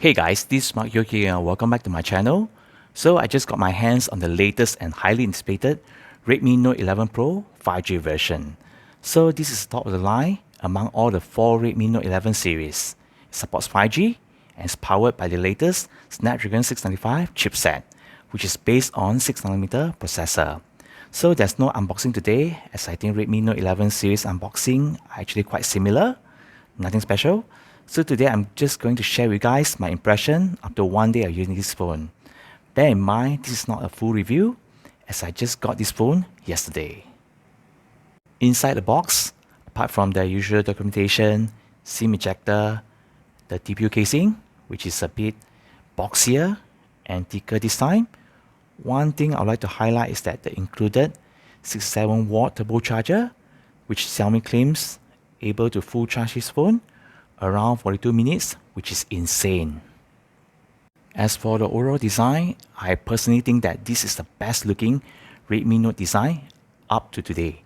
Hey guys, this is Mark Yoki and welcome back to my channel. So I just got my hands on the latest and highly anticipated Redmi Note 11 Pro 5G version. So this is top of the line among all the 4 Redmi Note 11 series. It supports 5G and is powered by the latest Snapdragon 695 chipset, which is based on 6nm processor. So there's no unboxing today, as I think Redmi Note 11 series unboxing are actually quite similar, nothing special. So today I'm just going to share with you guys my impression after one day of using this phone. Bear in mind, this is not a full review, as I just got this phone yesterday. Inside the box, apart from the usual documentation, SIM ejector, the TPU casing, which is a bit boxier and thicker this time, one thing I'd like to highlight is that the included 67-watt turbocharger, which Xiaomi claims able to full charge this phone around 42 minutes, which is insane. As for the overall design, I personally think that this is the best looking Redmi Note design up to today.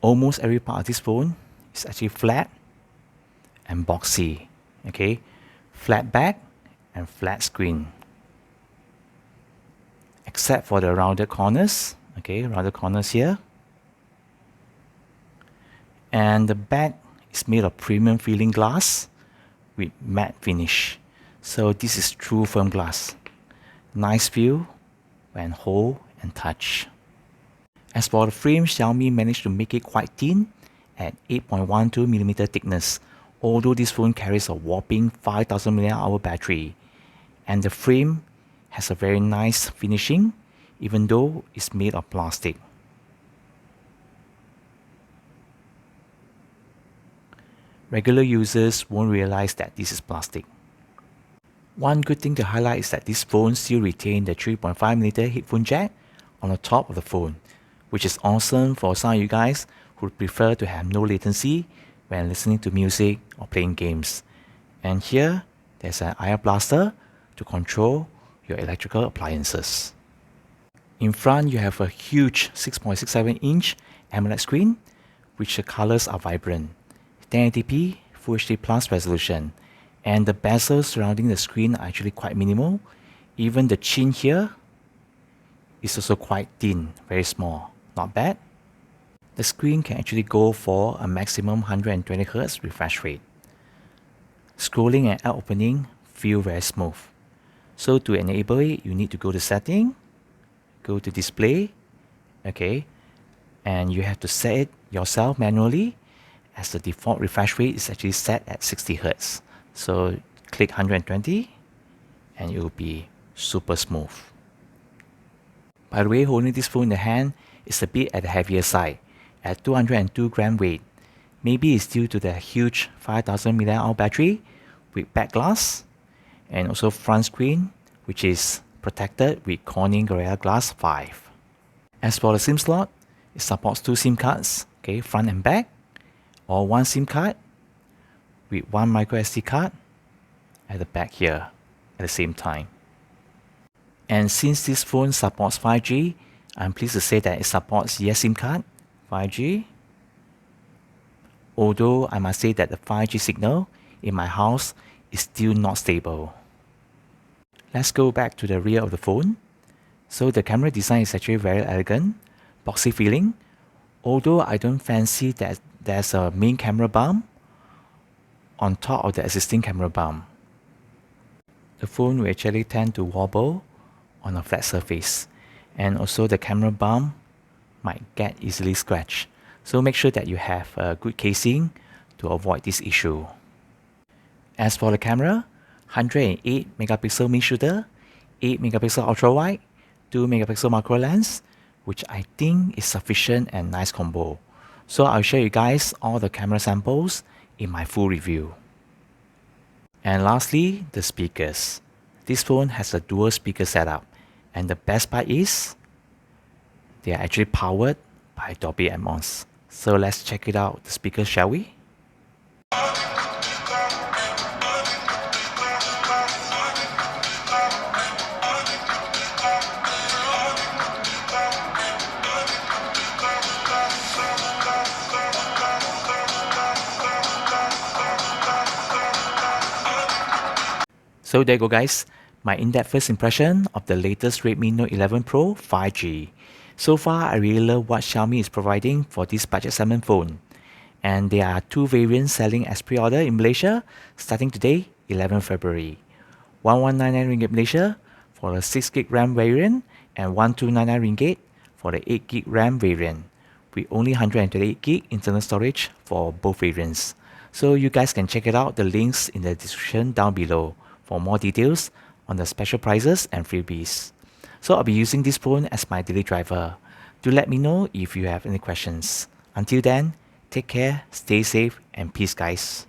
Almost every part of this phone is actually flat and boxy. Okay, flat back and flat screen, except for the rounded corners. Okay, rounded corners here, and the back is made of premium feeling glass with matte finish. So this is true firm glass. Nice feel when hold and touch. As for the frame, Xiaomi managed to make it quite thin at 8.12mm thickness, although this phone carries a whopping 5000 mAh battery. And the frame has a very nice finishing, even though it's made of plastic. Regular users won't realize that this is plastic. One good thing to highlight is that this phone still retains the 3.5mm headphone jack on the top of the phone, which is awesome for some of you guys who prefer to have no latency when listening to music or playing games. And here, there's an IR blaster to control your electrical appliances. In front, you have a huge 6.67-inch AMOLED screen, which the colors are vibrant. 1080p Full HD Plus resolution, and the bezels surrounding the screen are actually quite minimal. Even the chin here is also quite thin, very small, not bad. The screen can actually go for a maximum 120Hz refresh rate. Scrolling and app opening feel very smooth. So to enable it, you need to go to setting, go to display, okay, and you have to set it yourself manually, as the default refresh rate is actually set at 60Hz. So click 120 and it will be super smooth. By the way, holding this phone in the hand is a bit at the heavier side, at 202 gram weight. Maybe it's due to the huge 5000 mAh battery with back glass, and also front screen, which is protected with Corning Gorilla Glass 5. As for the SIM slot, it supports 2 SIM cards, okay, front and back, or 1 SIM card with 1 microSD card at the back here at the same time. And since this phone supports 5G, I'm pleased to say that it supports Yes SIM card 5G. Although I must say that the 5G signal in my house is still not stable. Let's go back to the rear of the phone. So the camera design is actually very elegant, boxy feeling. Although I don't fancy that there's a main camera bump on top of the existing camera bump. The phone will actually tend to wobble on a flat surface, and also the camera bump might get easily scratched. So make sure that you have a good casing to avoid this issue. As for the camera, 108 megapixel main shooter, 8 megapixel ultra wide, 2 megapixel macro lens, which I think is sufficient and nice combo. So I'll show you guys all the camera samples in my full review. And lastly, the speakers. This phone has a dual speaker setup, and the best part is they are actually powered by Dolby Atmos. So let's check it out, the speakers, shall we? So there you go guys, my in-depth first impression of the latest Redmi Note 11 Pro 5G. So far, I really love what Xiaomi is providing for this budget segment phone. And there are two variants selling as pre-order in Malaysia starting today, 11 February. 1199 ringgit Malaysia for the 6GB RAM variant and 1299 ringgit for the 8GB RAM variant with only 128GB internal storage for both variants. So you guys can check it out, the links in the description down below for more details on the special prices and freebies. So I'll be using this phone as my daily driver. Do let me know if you have any questions. Until then, take care, stay safe, and peace guys.